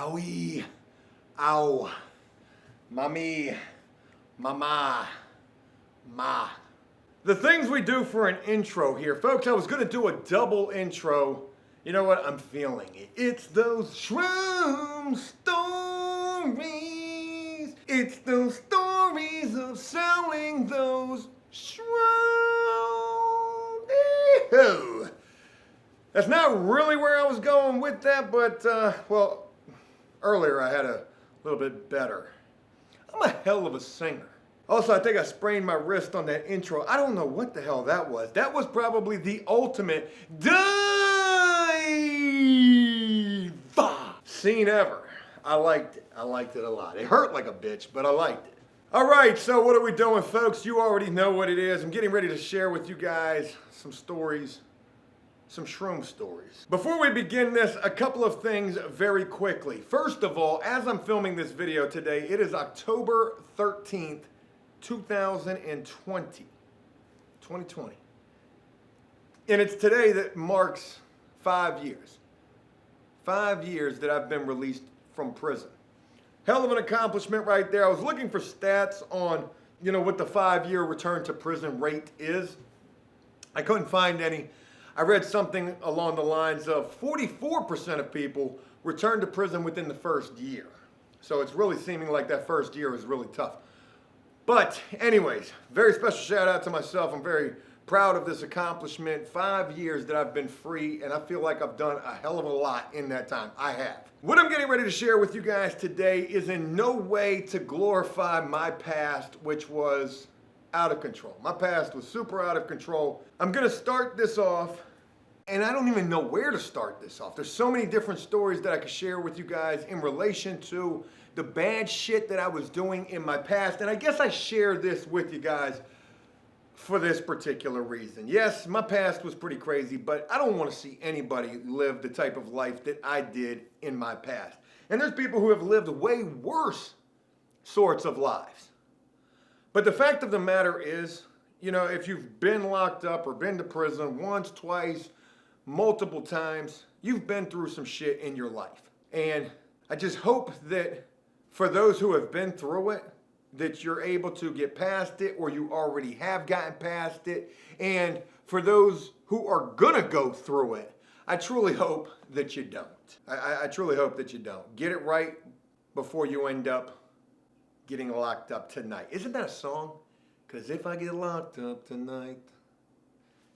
Owie, ow, mommy, mama, ma. The things we do for an intro here. Folks, I was gonna do a double intro. You know what? I'm feeling it. It's those shroom stories. It's those stories of selling those shrooms. Ew. That's not really where I was going with that, but, well, earlier I had a little bit better. I'm a hell of a singer. Also, I think I sprained my wrist on that intro. I don't know what the hell that was. That was probably the ultimate diva scene ever. I liked it. I liked it a lot. It hurt like a bitch, but I liked it. All right, so what are we doing, folks? You already know what it is. I'm getting ready to share with you guys some stories. Some shroom stories. Before we begin this, a couple of things very quickly. First of all, as I'm filming this video today, it is October 13th, 2020. And it's today that marks 5 years. 5 years that I've been released from prison. Hell of an accomplishment right there. I was looking for stats on, what the 5-year return to prison rate is. I couldn't find any. I read something along the lines of 44% of people return to prison within the first year. So it's really seeming like that first year is really tough. But anyways, very special shout out to myself. I'm very proud of this accomplishment. 5 years that I've been free, and I feel like I've done a hell of a lot in that time. I have. What I'm getting ready to share with you guys today is in no way to glorify my past, which was out of control. My past was super out of control. I'm gonna start this off, and I don't even know where to start this off. There's so many different stories that I could share with you guys in relation to the bad shit that I was doing in my past. And I guess I share this with you guys for this particular reason. Yes, my past was pretty crazy, but I don't want to see anybody live the type of life that I did in my past. And there's people who have lived way worse sorts of lives. But the fact of the matter is, if you've been locked up or been to prison once, twice, multiple times, you've been through some shit in your life. And I just hope that for those who have been through it, that you're able to get past it, or you already have gotten past it. And for those who are gonna go through it, I truly hope that you don't. I truly hope that you don't. Get it right before you end up getting locked up tonight. Isn't that a song? 'Cause if I get locked up tonight.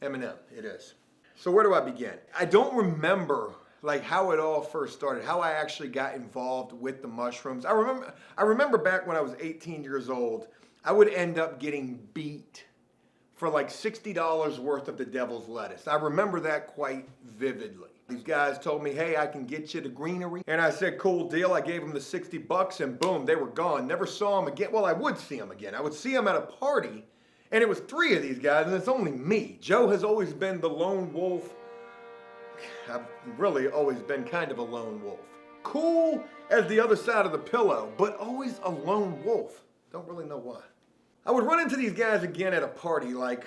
Eminem, it is. So where do I begin? I don't remember how it all first started, how I actually got involved with the mushrooms. I remember back when I was 18 years old, I would end up getting beat for like $60 worth of the devil's lettuce. I remember that quite vividly. These guys told me, hey, I can get you the greenery. And I said, cool deal. I gave them the $60 and boom, they were gone. Never saw them again. Well, I would see them again. I would see them at a party and it was 3 of these guys and it's only me. Joe has always been the lone wolf. I've really always been kind of a lone wolf. Cool as the other side of the pillow, but always a lone wolf. Don't really know why. I would run into these guys again at a party like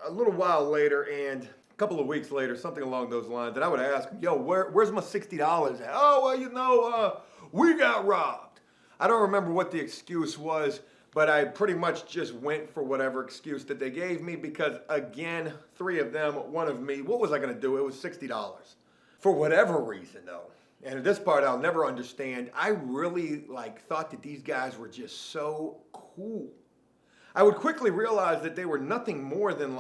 a little while later and a couple of weeks later, something along those lines, and I would ask them, yo, where's my $60 at? Oh, well, we got robbed. I don't remember what the excuse was, but I pretty much just went for whatever excuse that they gave me because, again, 3 of them, 1 of me, what was I going to do? It was $60. For whatever reason, though, and this part I'll never understand, I really thought that these guys were just so cool. I would quickly realize that they were nothing more than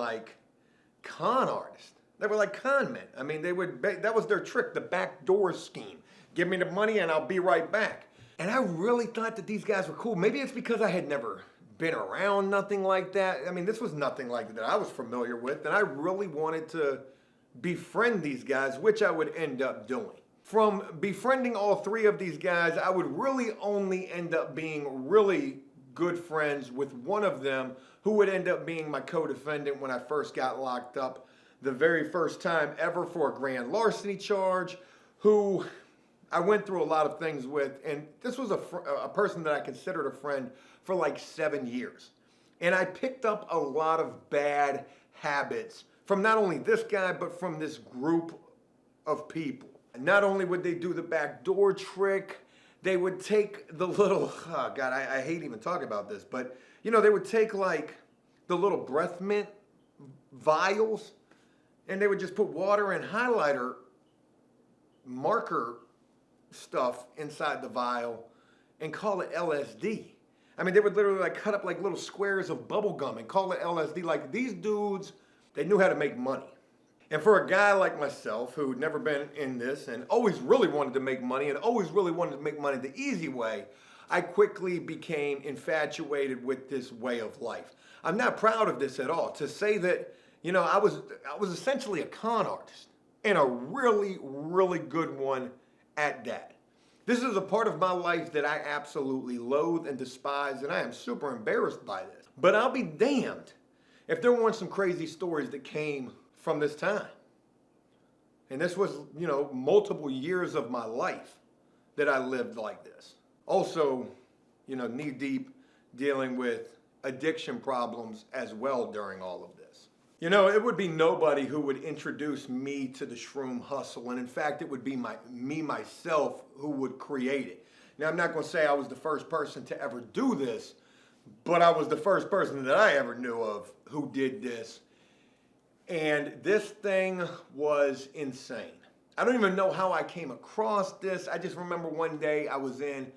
con artists. They were like con men. I mean, that was their trick, the backdoor scheme. Give me the money and I'll be right back. And I really thought that these guys were cool. Maybe it's because I had never been around nothing like that. I mean, this was nothing like that I was familiar with. And I really wanted to befriend these guys, which I would end up doing. From befriending all 3 of these guys, I would really only end up being really good friends with 1 of them who would end up being my co-defendant when I first got locked up the very first time ever for a grand larceny charge, who I went through a lot of things with, and this was a person that I considered a friend for 7 years. And I picked up a lot of bad habits from not only this guy, but from this group of people. Not only would they do the backdoor trick, they would take the little, oh God, I hate even talking about this, but they would take like the little breath mint vials and they would just put water and highlighter marker stuff inside the vial and call it LSD. I mean, they would literally like cut up like little squares of bubble gum and call it LSD. Like these dudes, they knew how to make money. And for a guy like myself who'd never been in this and always really wanted to make money and always really wanted to make money the easy way, I quickly became infatuated with this way of life. I'm not proud of this at all. To say that, I was essentially a con artist and a really, really good one at that. This is a part of my life that I absolutely loathe and despise, and I am super embarrassed by this. But I'll be damned if there weren't some crazy stories that came from this time. And this was, multiple years of my life that I lived like this. Also, knee deep dealing with addiction problems as well during all of this. It would be nobody who would introduce me to the shroom hustle. And in fact, it would be myself who would create it. Now, I'm not going to say I was the first person to ever do this, but I was the first person that I ever knew of who did this. And this thing was insane. I don't even know how I came across this. I just remember one day I was in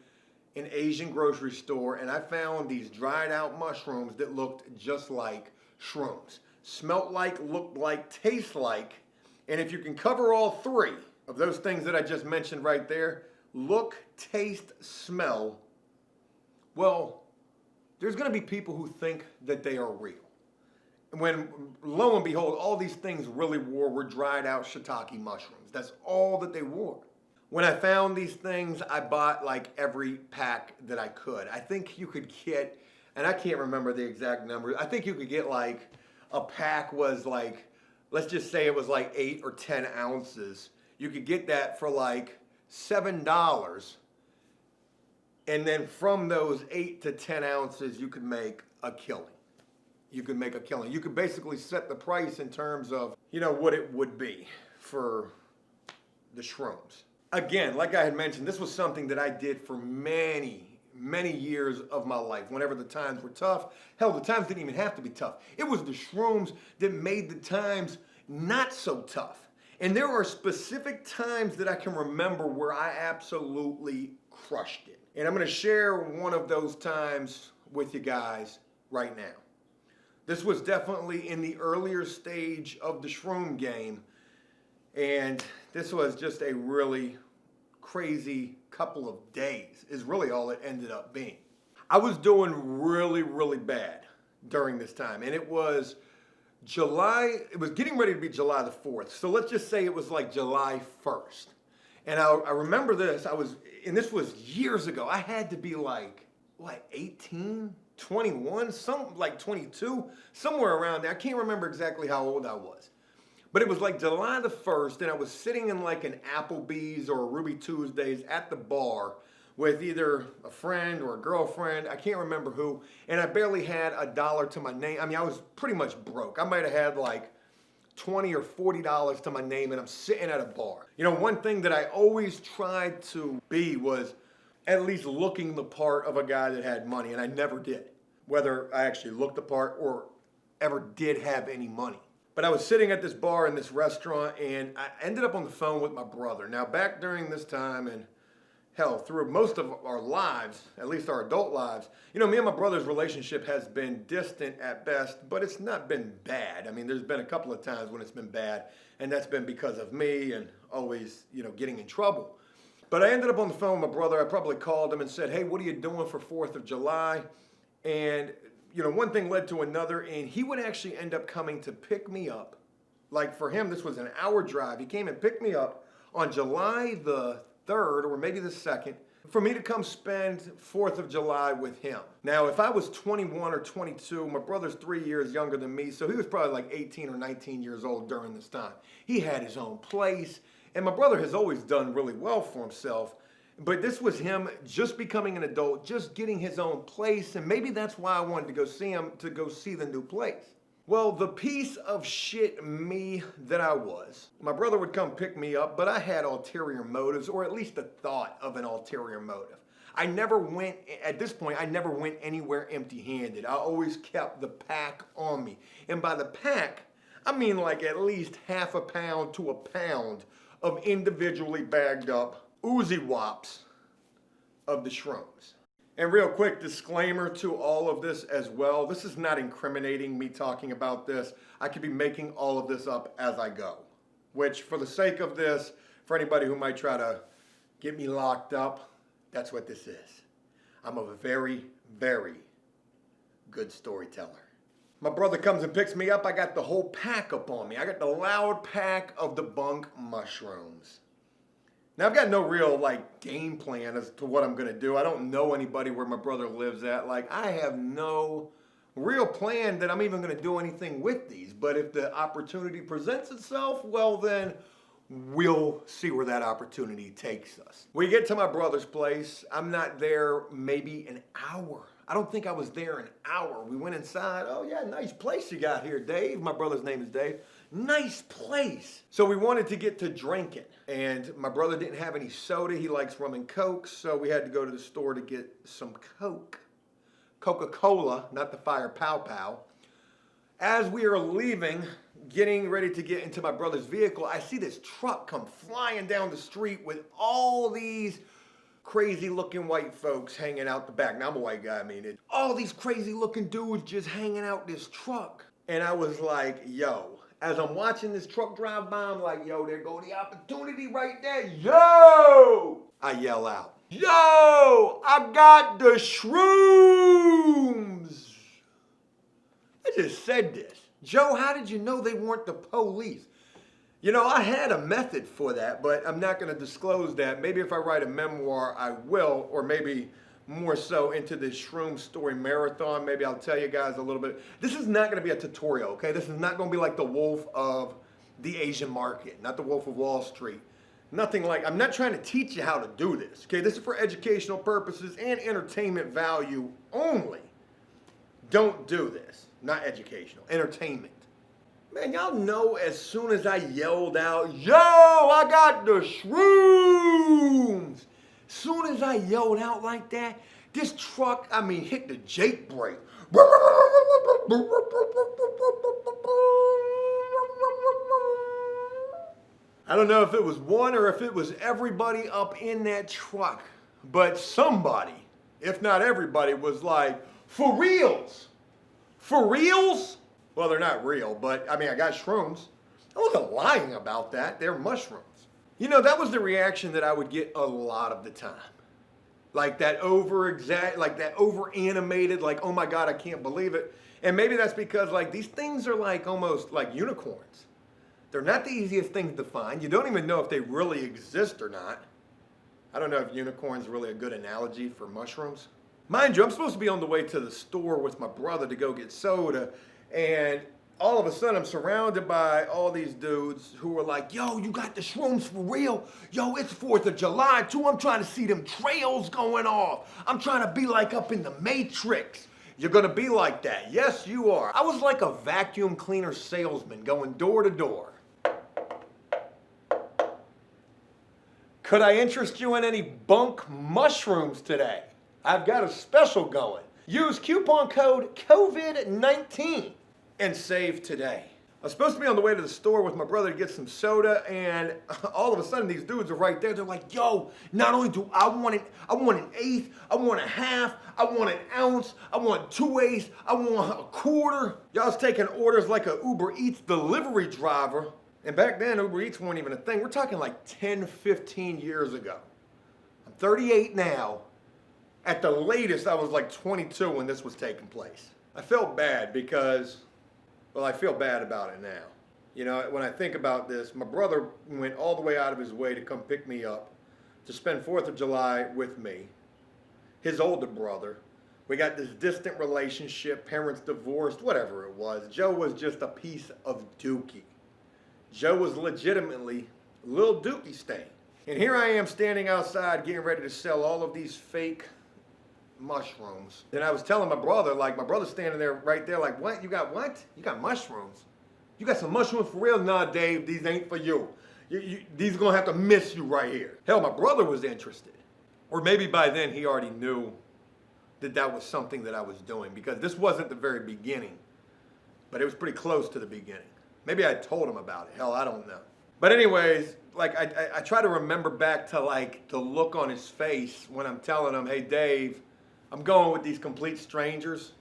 an Asian grocery store and I found these dried out mushrooms that looked just like shrooms. Smelt like, looked like, taste like. And if you can cover all three of those things that I just mentioned right there, look, taste, smell, well, there's going to be people who think that they are real. When lo and behold, all these things really were dried out shiitake mushrooms. That's all that they were. When I found these things, I bought like every pack that I could. I think you could get, and I can't remember the exact number, I think you could get like, a pack was like, let's just say it was like 8 or 10 ounces. You could get that for like $7. And then from those 8 to 10 ounces, you could make a killing. You could basically set the price in terms of, what it would be for the shrooms. Again, like I had mentioned, this was something that I did for many years of my life. Whenever the times were tough, hell, the times didn't even have to be tough. It was the shrooms that made the times not so tough. And there are specific times that I can remember where I absolutely crushed it. And I'm going to share one of those times with you guys right now. This was definitely in the earlier stage of the shroom game, and this was just a really crazy couple of days is really all it ended up being. I was doing really, really bad during this time, and it was getting ready to be July the 4th, so let's just say it was like July 1st. And I remember this, and this was years ago, I had to be like, 18? 21, something like 22, somewhere around there. I can't remember exactly how old I was. But it was like July the 1st, and I was sitting in like an Applebee's or a Ruby Tuesdays at the bar with either a friend or a girlfriend, I can't remember who, and I barely had $1 to my name. I mean, I was pretty much broke. I might have had like $20 or $40 to my name, and I'm sitting at a bar. One thing that I always tried to be was at least looking the part of a guy that had money, and I never did, whether I actually looked the part or ever did have any money. But I was sitting at this bar in this restaurant, and I ended up on the phone with my brother. Now, back during this time, and hell, through most of our lives, at least our adult lives, me and my brother's relationship has been distant at best, but it's not been bad. I mean, there's been a couple of times when it's been bad, and that's been because of me and always, getting in trouble. But I ended up on the phone with my brother. I probably called him and said, hey, what are you doing for 4th of July? And, one thing led to another, and he would actually end up coming to pick me up. Like for him, this was an hour drive. He came and picked me up on July the 3rd, or maybe the 2nd, for me to come spend 4th of July with him. Now, if I was 21 or 22, my brother's 3 years younger than me, so he was probably like 18 or 19 years old during this time. He had his own place. And my brother has always done really well for himself, but this was him just becoming an adult, just getting his own place, and maybe that's why I wanted to go see him, to go see the new place. Well, the piece of shit me that I was, my brother would come pick me up, but I had ulterior motives, or at least the thought of an ulterior motive. I never went, at this point, I never went anywhere empty-handed. I always kept the pack on me. And by the pack, I mean like at least half a pound to a pound of individually bagged up Uzi Wops of the shrooms. And real quick disclaimer to all of this as well. This is not incriminating me talking about this. I could be making all of this up as I go. Which, for the sake of this, for anybody who might try to get me locked up, that's what this is. I'm a very, very good storyteller. My brother comes and picks me up. I got the whole pack up on me. I got the loud pack of the bunk mushrooms. Now, I've got no real, game plan as to what I'm going to do. I don't know anybody where my brother lives at. I have no real plan that I'm even going to do anything with these. But if the opportunity presents itself, well, then we'll see where that opportunity takes us. We get to my brother's place. I'm not there maybe an hour. I don't think I was there an hour. We went inside. Oh, yeah, nice place you got here, Dave. My brother's name is Dave. Nice place. So we wanted to get to drinking. And my brother didn't have any soda. He likes rum and Coke. So we had to go to the store to get some Coke. Coca-Cola, not the Fire Pow Pow. As we are leaving, getting ready to get into my brother's vehicle, I see this truck come flying down the street with all these crazy looking white folks hanging out the back. Now, I'm a white guy, all these crazy looking dudes just hanging out this truck. And I was like, yo, as I'm watching this truck drive by, I'm like, yo, there go the opportunity right there. Yo! I yell out, yo, I got the shrooms. I just said this. Joe, how did you know they weren't the police? You know, I had a method for that, but I'm not going to disclose that. Maybe if I write a memoir, I will, or maybe more so into this shroom story marathon. Maybe I'll tell you guys a little bit. This is not going to be a tutorial, okay? This is not going to be like the Wolf of the Asian market, not the Wolf of Wall Street. Nothing like, I'm not trying to teach you how to do this, okay? This is for educational purposes and entertainment value only. Don't do this. Not educational. Entertainment. Man, y'all know as soon as I yelled out, yo, I got the shrooms. Soon as I yelled out like that, this truck, hit the Jake brake. I don't know if it was one or if it was everybody up in that truck, but somebody, if not everybody, was like, for reals? For reals? Well, they're not real, but I got shrooms. I wasn't lying about that. They're mushrooms. You know, that was the reaction that I would get a lot of the time. Like that over-animated, oh my God, I can't believe it. And maybe that's because these things are almost like unicorns. They're not the easiest things to find. You don't even know if they really exist or not. I don't know if unicorn's really a good analogy for mushrooms. Mind you, I'm supposed to be on the way to the store with my brother to go get soda. And all of a sudden, I'm surrounded by all these dudes who were like, yo, you got the shrooms for real? Yo, it's 4th of July, too. I'm trying to see them trails going off. I'm trying to be like up in the Matrix. You're going to be like that. Yes, you are. I was like a vacuum cleaner salesman going door to door. Could I interest you in any bunk mushrooms today? I've got a special going. Use coupon code COVID-19 and save today. I was supposed to be on the way to the store with my brother to get some soda, and all of a sudden these dudes are right there. They're like, yo, not only do I want an eighth, I want a half, I want an ounce, I want 2/8, I want a quarter. Y'all's taking orders like a Uber Eats delivery driver. And back then, Uber Eats weren't even a thing. We're talking 10, 15 years ago. I'm 38 now. At the latest, I was 22 when this was taking place. I felt bad because, well, I feel bad about it now. You know, when I think about this, my brother went all the way out of his way to come pick me up, to spend 4th of July with me, his older brother. We got this distant relationship, parents divorced, whatever it was. Joe was just a piece of dookie. Joe was legitimately a little dookie stain. And here I am standing outside getting ready to sell all of these fake mushrooms. And I was telling my brother, like, my brother's standing there right there like, what? You got what? You got mushrooms? You got some mushrooms for real? Nah, Dave, these ain't for you. These are gonna have to miss you right here. Hell, my brother was interested. Or maybe by then he already knew that that was something that I was doing, because this wasn't the very beginning, but it was pretty close to the beginning. Maybe I told him about it. Hell, I don't know. But anyways, like I try to remember back to like the look on his face when I'm telling him, hey Dave, I'm going with these complete strangers.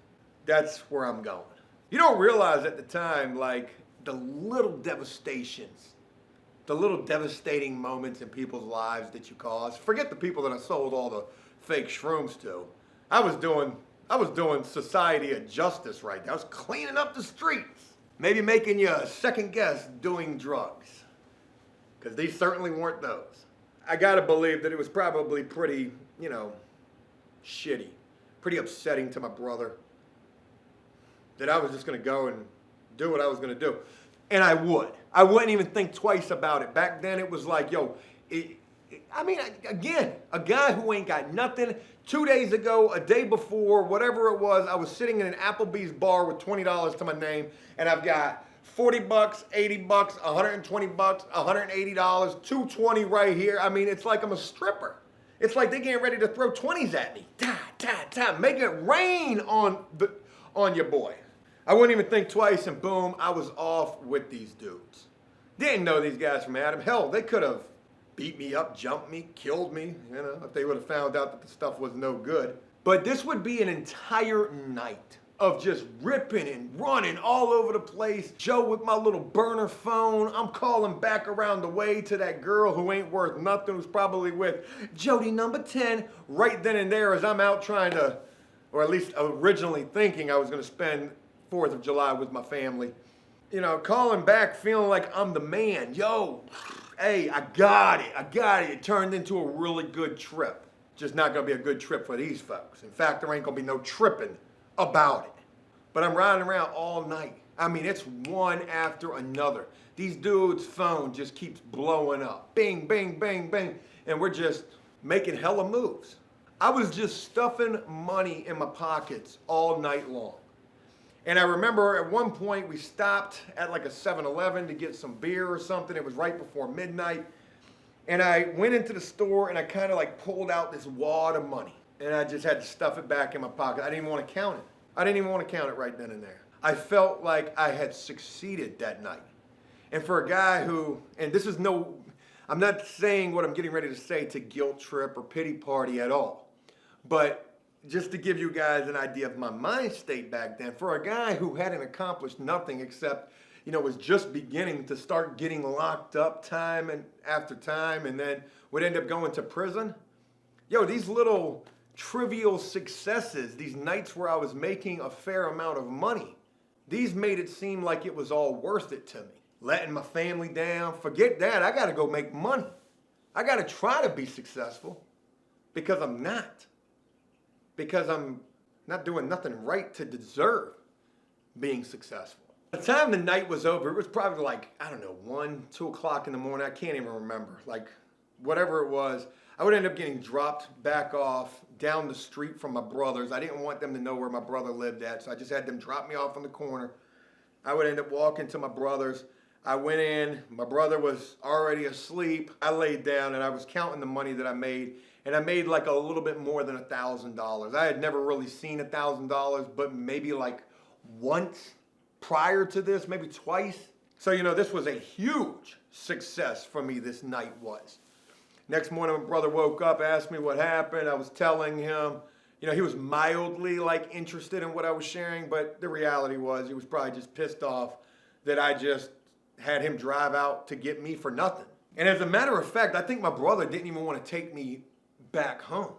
That's where I'm going. You don't realize at the time, like, the little devastations, the little devastating moments in people's lives that you cause. Forget the people that I sold all the fake shrooms to. I was doing society a justice right there. I was cleaning up the streets. Maybe making you second guess doing drugs, because these certainly weren't those. I gotta believe that it was probably pretty, shitty, pretty upsetting to my brother that I was just gonna go and do what I was gonna do. And I would. I wouldn't even think twice about it. Back then it was like, again, a guy who ain't got nothing. 2 days ago, a day before, whatever it was, I was sitting in an Applebee's bar with $20 to my name, and I've got $40, $80, $120, $180, $220 right here. I mean, it's like I'm a stripper. It's like they getting ready to throw 20s at me. Make it rain on your boy. I wouldn't even think twice, and boom, I was off with these dudes. Didn't know these guys from Adam. Hell, they could have beat me up, jumped me, killed me, if they would have found out that the stuff was no good. But this would be an entire night of just ripping and running all over the place. Joe with my little burner phone. I'm calling back around the way to that girl who ain't worth nothing, who's probably with Jody number 10 right then and there as I'm out trying to, or at least originally thinking I was going to spend 4th of July with my family. Calling back feeling like I'm the man. Yo, hey, I got it. It turned into a really good trip. Just not going to be a good trip for these folks. In fact, there ain't going to be no tripping about it. But I'm riding around all night. I mean, it's one after another. These dudes' phone just keeps blowing up. Bing, bing, bing, bing. And we're just making hella moves. I was just stuffing money in my pockets all night long. And I remember at one point we stopped at like a 7-Eleven to get some beer or something. It was right before midnight. And I went into the store and I kind of like pulled out this wad of money. And I just had to stuff it back in my pocket. I didn't even want to count it. I didn't even want to count it right then and there. I felt like I had succeeded that night. And for a guy who, and this is I'm not saying what I'm getting ready to say to guilt trip or pity party at all. But just to give you guys an idea of my mind state back then, for a guy who hadn't accomplished nothing except, was just beginning to start getting locked up time and after time and then would end up going to prison. These little trivial successes, these nights where I was making a fair amount of money, these made it seem like it was all worth it to me. Letting my family down, forget that, I gotta go make money. I gotta try to be successful because I'm not. Because I'm not doing nothing right to deserve being successful. By the time the night was over, it was probably like, 1, 2 o'clock in the morning. I can't even remember. Like, whatever it was, I would end up getting dropped back off down the street from my brothers. I didn't want them to know where my brother lived at, so I just had them drop me off on the corner. I would end up walking to my brother's. I went in, my brother was already asleep. I laid down and I was counting the money that I made. And I made like a little bit more than $1,000. I had never really seen $1,000, but maybe like once prior to this, maybe twice. So, this was a huge success for me, this night was. Next morning, my brother woke up, asked me what happened. I was telling him, he was mildly like interested in what I was sharing, but the reality was he was probably just pissed off that I just had him drive out to get me for nothing. And as a matter of fact, I think my brother didn't even want to take me back home.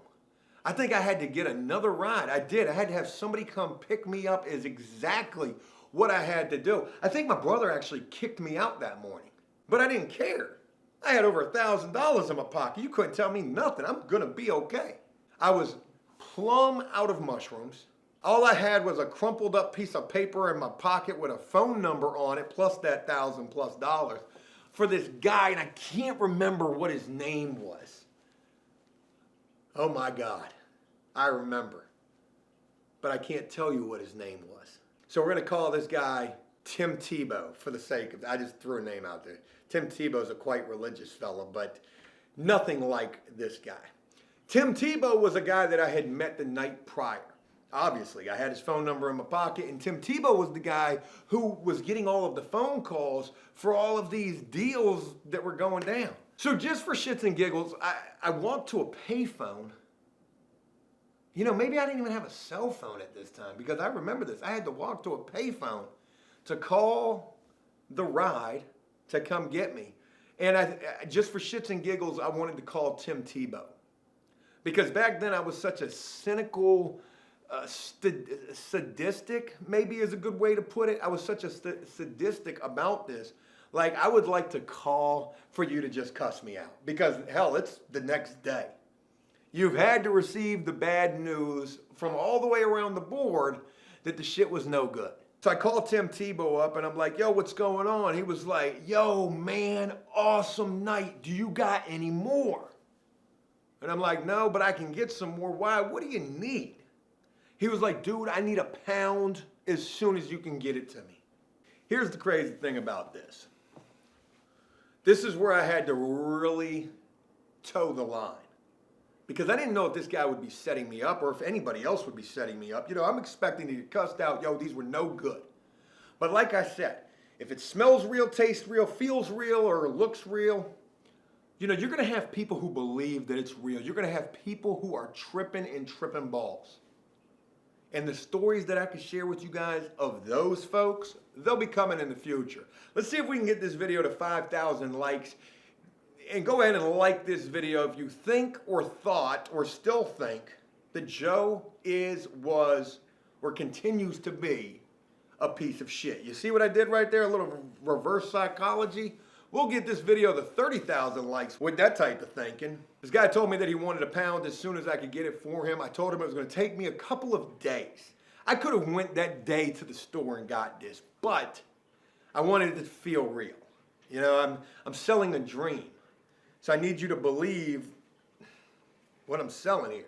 I think I had to get another ride. I did. I had to have somebody come pick me up is exactly what I had to do. I think my brother actually kicked me out that morning, but I didn't care. I had over $1,000 in my pocket. You couldn't tell me nothing. I'm gonna be okay. I was plumb out of mushrooms. All I had was a crumpled up piece of paper in my pocket with a phone number on it, plus that $1,000+ for this guy, and I can't remember what his name was. Oh my God, I remember. but I can't tell you what his name was. So we're gonna call this guy Tim Tebow for the sake of, I just threw a name out there. Tim Tebow's a quite religious fella, but nothing like this guy. Tim Tebow was a guy that I had met the night prior. Obviously, I had his phone number in my pocket, and Tim Tebow was the guy who was getting all of the phone calls for all of these deals that were going down. So just for shits and giggles, I walked to a payphone. You know, maybe I didn't even have a cell phone at this time, because I remember this. I had to walk to a payphone to call the ride to come get me. And I just for shits and giggles, I wanted to call Tim Tebow. Because back then I was such a cynical, sadistic, maybe is a good way to put it. I was such a sadistic about this. Like, I would like to call for you to just cuss me out. Because, hell, it's the next day. You've had to receive the bad news from all the way around the board that the shit was no good. So I called Tim Tebow up and I'm like, yo, what's going on? He was like, yo, man, awesome night. Do you got any more? And I'm like, no, but I can get some more. Why? What do you need? He was like, dude, I need a pound as soon as you can get it to me. Here's the crazy thing about this. This is where I had to really toe the line. Because I didn't know if this guy would be setting me up or if anybody else would be setting me up. You know, I'm expecting to get cussed out. Yo, these were no good. But like I said, if it smells real, tastes real, feels real, or looks real, you know, you're going to have people who believe that it's real. You're going to have people who are tripping and tripping balls. And the stories that I can share with you guys of those folks, they'll be coming in the future. Let's see if we can get this video to 5,000 likes. And go ahead and like this video if you think or thought or still think that Joe was, or continues to be a piece of shit. You see what I did right there? A little reverse psychology. We'll get this video to 30,000 likes with that type of thinking. This guy told me that he wanted a pound as soon as I could get it for him. I told him it was going to take me a couple of days. I could have went that day to the store and got this, but I wanted it to feel real. You know, I'm selling a dream. So I need you to believe what I'm selling here.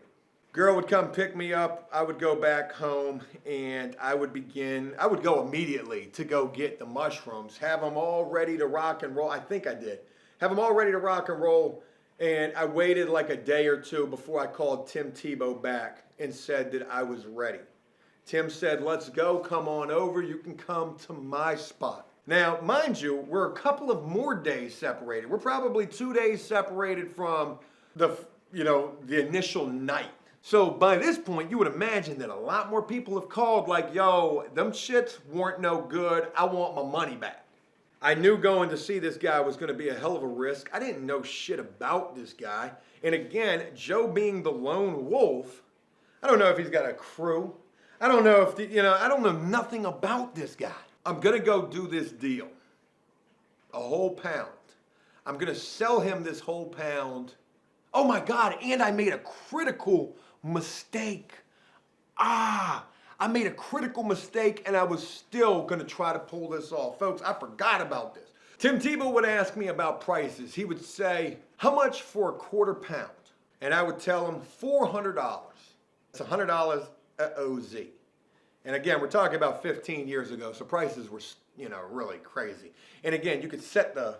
Girl would come pick me up, I would go back home, and I would go immediately to go get the mushrooms, have them all ready to rock and roll. I think I did. Have them all ready to rock and roll, and I waited like a day or two before I called Tim Tebow back and said that I was ready. Tim said, let's go, come on over, you can come to my spot. Now, mind you, we're a couple of more days separated. We're probably 2 days separated from the initial night. So by this point, you would imagine that a lot more people have called like, yo, them shits weren't no good. I want my money back. I knew going to see this guy was going to be a hell of a risk. I didn't know shit about this guy. And again, Joe being the lone wolf, I don't know if he's got a crew. I don't know if, I don't know nothing about this guy. I'm going to go do this deal. A whole pound. I'm going to sell him this whole pound. Oh my God, and I made a critical mistake. I made a critical mistake and I was still going to try to pull this off. Folks, I forgot about this. Tim Tebow would ask me about prices. He would say, how much for a quarter pound? And I would tell him $400. It's $100 at OZ. And again, we're talking about 15 years ago, so prices were, really crazy. And again, you could set the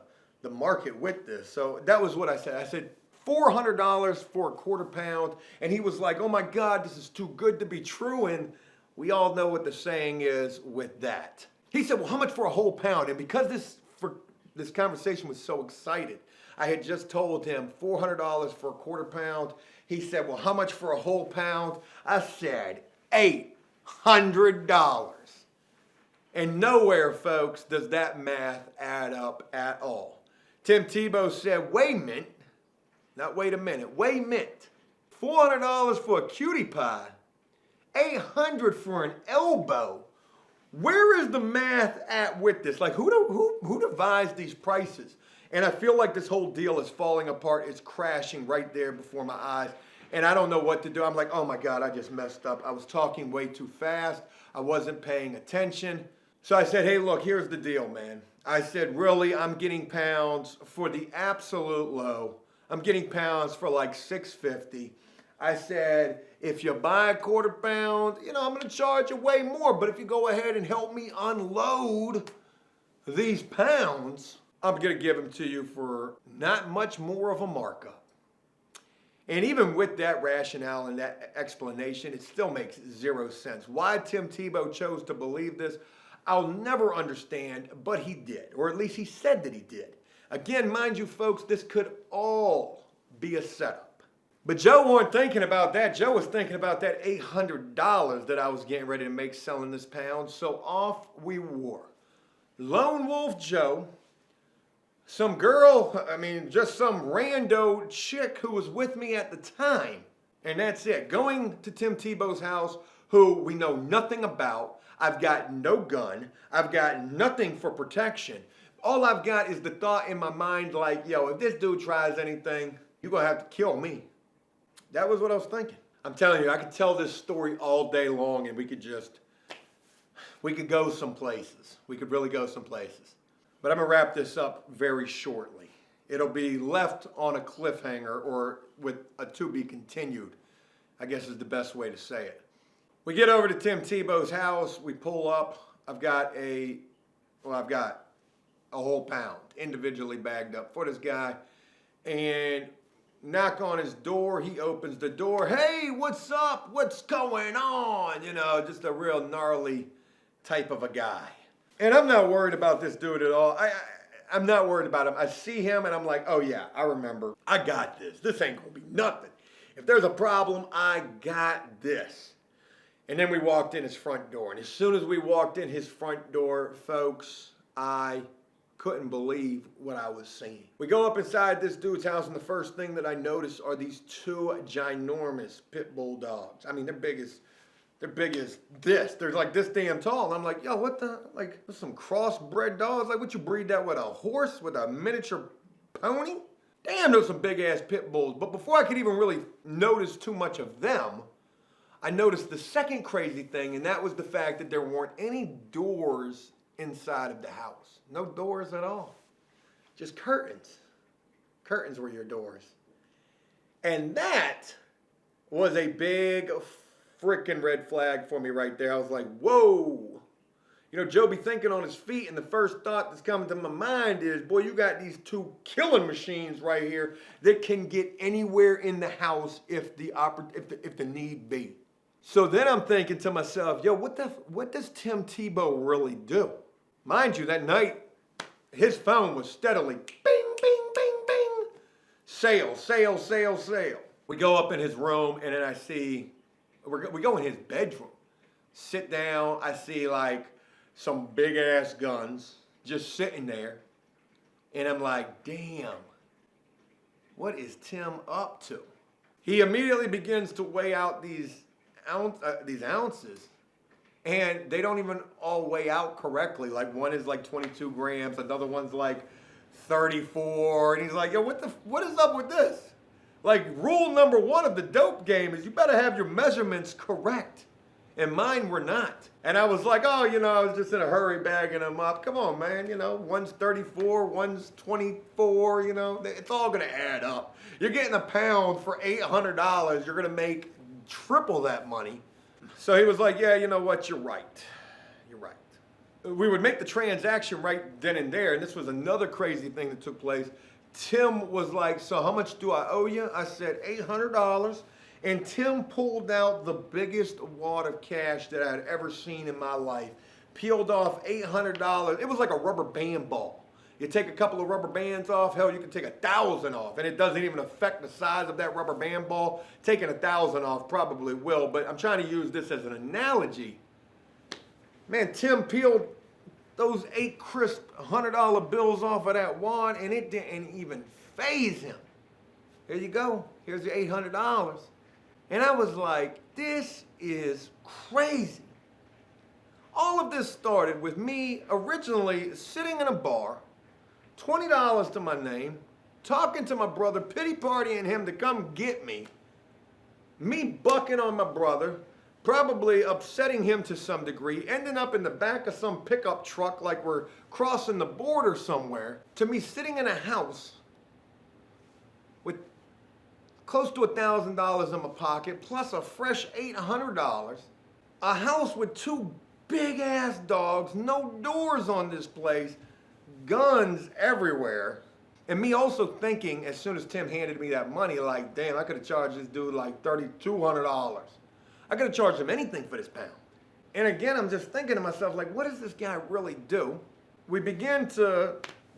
market with this. So that was what I said. I said $400 for a quarter pound. And he was like, oh my God, this is too good to be true. And we all know what the saying is with that. He said, well, how much for a whole pound? And because this conversation was so excited, I had just told him $400 for a quarter pound. He said, well, how much for a whole pound? I said, $800. And nowhere, folks, does that math add up at all. Tim Tebow said, wait a minute. Not wait a minute. Wait a minute. $400 for a cutie pie. $800 for an elbow. Where is the math at with this? Like, who devised these prices? And I feel like this whole deal is falling apart. It's crashing right there before my eyes. And I don't know what to do. I'm like, oh my God, I just messed up. I was talking way too fast. I wasn't paying attention. So I said, hey, look, here's the deal, man. I said, really, I'm getting pounds for the absolute low. I'm getting pounds for like $6.50. I said, if you buy a quarter pound, I'm going to charge you way more. But if you go ahead and help me unload these pounds, I'm going to give them to you for not much more of a markup. And even with that rationale and that explanation, it still makes zero sense. Why Tim Tebow chose to believe this, I'll never understand, but he did. Or at least he said that he did. Again, mind you folks, this could all be a setup. But Joe wasn't thinking about that. Joe was thinking about that $800 that I was getting ready to make selling this pound. So off we wore. Lone Wolf Joe, some girl, just some rando chick who was with me at the time. And that's it. Going to Tim Tebow's house, who we know nothing about. I've got no gun. I've got nothing for protection. All I've got is the thought in my mind like, if this dude tries anything, you're going to have to kill me. That was what I was thinking. I'm telling you, I could tell this story all day long and we could go some places. We could really go some places. But I'm going to wrap this up very shortly. It'll be left on a cliffhanger or with a to be continued, I guess is the best way to say it. We get over to Tim Tebow's house. We pull up. I've got a whole pound individually bagged up for this guy. And knock on his door. He opens the door. Hey, what's up? What's going on? Just a real gnarly type of a guy. And I'm not worried about this dude at all. I'm not worried about him. I see him and I'm like, oh yeah, I remember. I got this. This ain't gonna be nothing. If there's a problem, I got this. And then we walked in his front door. And as soon as we walked in his front door, folks, I couldn't believe what I was seeing. We go up inside this dude's house and the first thing that I noticed are these two ginormous pit bull dogs. They're big as this. They're like this damn tall. And I'm like, yo, what the, there's some crossbred dogs? Like, what you breed that with, a horse, with a miniature pony? Damn, those some big ass pit bulls. But before I could even really notice too much of them, I noticed the second crazy thing, and that was the fact that there weren't any doors inside of the house. No doors at all. Just curtains. Curtains were your doors. And that was a big freaking red flag for me right there. I was like, whoa. Joe be thinking on his feet, and the first thought that's coming to my mind is, boy, you got these two killing machines right here that can get anywhere in the house if the need be. So then I'm thinking to myself, yo, what does Tim Tebow really do? Mind you, that night, his phone was steadily bing, bing, bing, bing. Sale, sale, sale, sale. We go up in his room, and then we go in his bedroom. Sit down, I see some big ass guns just sitting there. And I'm like, damn, what is Tim up to? He immediately begins to weigh out these ounces. And they don't even all weigh out correctly. Like one is 22 grams, another one's 34. And he's like, yo, what is up with this? Rule number one of the dope game is you better have your measurements correct. And mine were not. And I was like, oh, I was just in a hurry bagging them up. Come on, man, one's 34, one's 24, it's all gonna add up. You're getting a pound for $800. You're gonna make triple that money. So he was like, yeah, you know what, you're right. You're right. We would make the transaction right then and there, and this was another crazy thing that took place. Tim was like, so how much do I owe you? I said, $800. And Tim pulled out the biggest wad of cash that I had ever seen in my life. Peeled off $800. It was like a rubber band ball. You take a couple of rubber bands off, hell, you can take 1,000 off, and it doesn't even affect the size of that rubber band ball. Taking 1,000 off probably will, but I'm trying to use this as an analogy. Man, Tim peeled those 8 crisp $100 bills off of that wad, and it didn't even faze him. Here you go. Here's your $800. And I was like, this is crazy. All of this started with me originally sitting in a bar, $20 to my name, talking to my brother, pity partying him to come get me bucking on my brother, probably upsetting him to some degree, ending up in the back of some pickup truck like we're crossing the border somewhere, to me sitting in a house with close to $1,000 in my pocket, plus a fresh $800, a house with two big-ass dogs, no doors on this place, guns everywhere, and me also thinking, as soon as Tim handed me that money, like, damn, I could have charged this dude like $3,200. I could have charged him anything for this pound. And again, I'm just thinking to myself, like, what does this guy really do? We begin to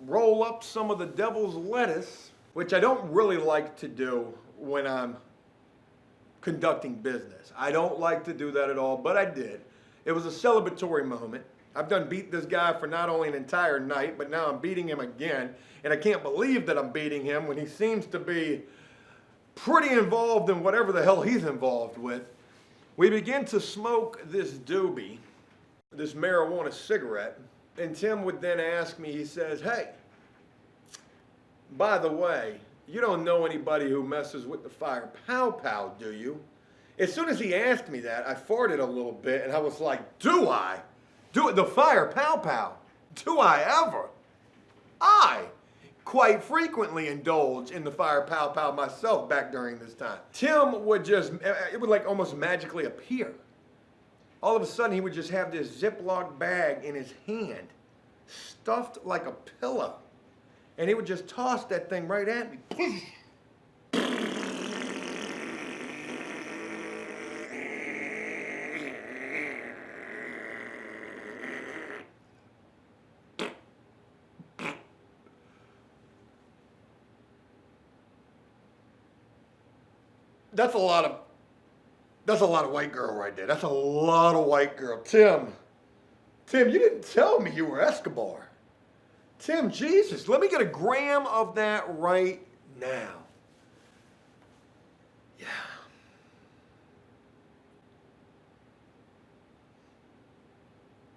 roll up some of the devil's lettuce, which I don't really like to do when I'm conducting business. I don't like to do that at all, but I did. It was a celebratory moment. I've done beat this guy for not only an entire night, but now I'm beating him again. And I can't believe that I'm beating him when he seems to be pretty involved in whatever the hell he's involved with. We begin to smoke this doobie, this marijuana cigarette, and Tim would then ask me, he says, hey, by the way, you don't know anybody who messes with the fire pow pow, do you? As soon as he asked me that, I farted a little bit and I was like, do I? Do it, the fire pow pow? Do I ever? I quite frequently indulge in the fire pow pow myself back during this time. Tim would just, it would like almost magically appear. All of a sudden he would just have this Ziploc bag in his hand, stuffed like a pillow. And he would just toss that thing right at me. That's a lot of white girl right there. That's a lot of white girl. Tim, you didn't tell me you were Escobar. Tim, Jesus, let me get a gram of that right now. Yeah.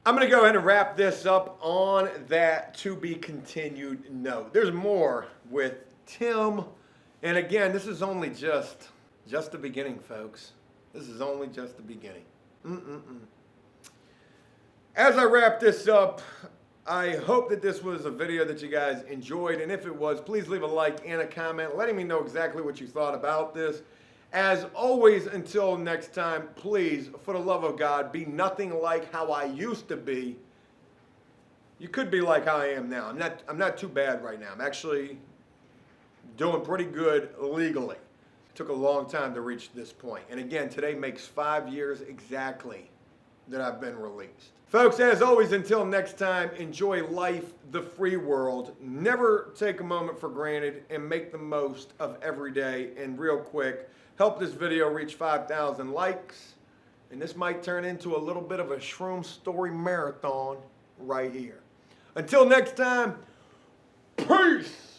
I'm going to go ahead and wrap this up on that to be continued note. There's more with Tim. And again, this is only just the beginning, folks. This is only just the beginning. As I wrap this up, I hope that this was a video that you guys enjoyed, and if it was, please leave a like and a comment letting me know exactly what you thought about this. As always, until next time, please, for the love of God, be nothing like how I used to be. You could be like how I am now. I'm not too bad right now. I'm actually doing pretty good legally. It took a long time to reach this point. And again, today makes 5 years exactly that I've been released. Folks, as always, until next time, enjoy life, the free world. Never take a moment for granted and make the most of every day. And real quick, help this video reach 5,000 likes. And this might turn into a little bit of a shroom story marathon right here. Until next time, peace.